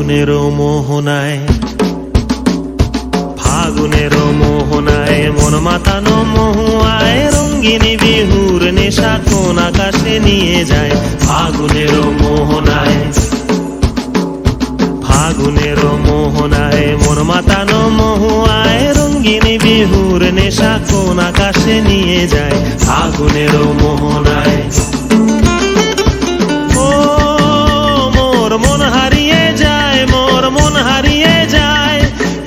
ফাগুনের মোহনায়, ফাগুনের মোহনায় মন মাতানো মহুয়ায় রঙ্গিনী বিহুর নেশা কোন আকাশে নিয়ে যায়। ফাগুনের মোহনায়, ফাগুনের মোহনায় মন মাতানো মহুয়ায় রঙ্গিনী বিহুর নেশা কোন আকাশে নিয়ে যায়। ফাগুনের মোহনায় ও মোর মন হারিয়ে যায়, মোর মন হারিয়ে যায়,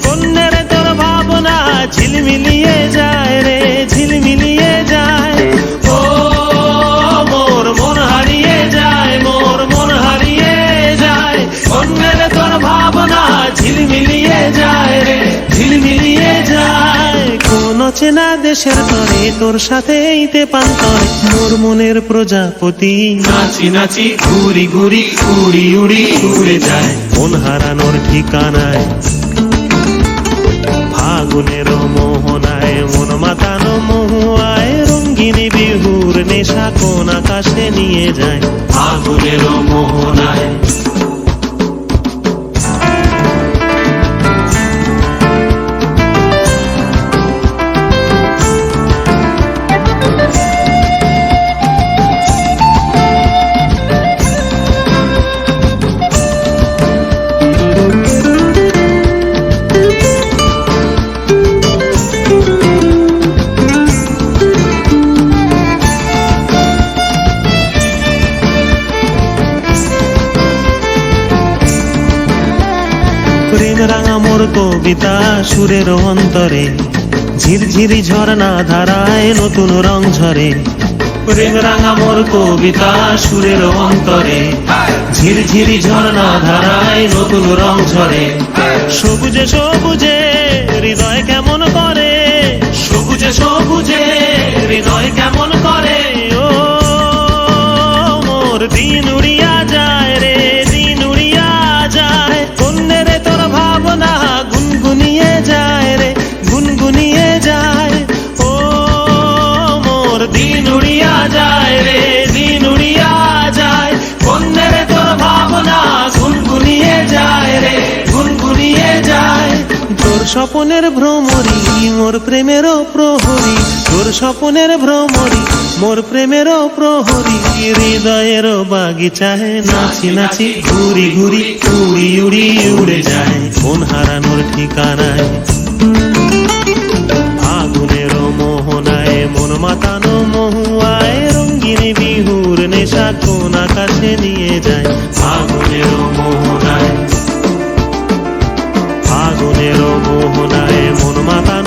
কন্যের তোর ভাবনা ঝিলমিলিয়ে যায় রে, ঝিলমিলিয়ে যায়। ও মোর মন হারিয়ে যায়, মোর মন হারিয়ে যায়, কন্যের তোর ভাবনা ঝিলমিলিয়ে যায় রে, ঝিলমিলিয়ে যায়। কোন চেনা দেশের তরে তোর সাথে এইতে পান্তরে মোর মনের প্রজাপতি নাচি নাচি ঘুরি ঘুরি উড়ি উড়ি উড়ে যায় মন হারানোর ঠিকানায়। ফাগুনের মোহনায় মন মাতানো মহুয়ায় রঙ্গিনী বিহুর নেশা কোন আকাশে নিয়ে যায়। ফাগুনের মোহনায় প্রেম রাঙা মোর কবিতা সুরের অন্তরে ঝিরঝিরি ঝরনা ধারায় নতুন রং ঝরে। প্রেম রাঙা মোর কবিতা সুরের অন্তরে ঝিরঝিরি ঝরনা ধারায় নতুন রং ঝরে। সবুজে সবুজে হৃদয় কেমন করে, সবুজে সবুজে হৃদয় কেমন করে। ও মোর দিন উড়িয়া যায় রে, দিন উড়িয়া যায়, কন্যের তোর ভাবনা গুনগুনিয়ে যায় রে, গুনগুনিয়ে যায়। ও মোর দিন উড়িয়া যায় রে, দিন উড়িয়া যায়, কন্যের তোর ভাবনা গুনগুনিয়ে যায় রে, গুনগুনিয়ে যায়। তোর স্বপনের ভ্রমরি মোর প্রেমেরও প্রহরী, তোর স্বপনের ভ্রমরি মোর প্রেমেরও প্রহরী। হৃদয়ের বাগিচায় নাচি নাচি ঘুরি ঘুরি উড়ি উড়ি উড়ে যায় মন হারানোর ঠিকানায়। ফাগুনের মোহনায় মন মাতানো মহুয়ায় রঙ্গিনী বিহুর নেশা কোন আকাশে নিয়ে যায়। ফাগুনের মোহনায়, ফাগুনের মোহনায় মন মাতা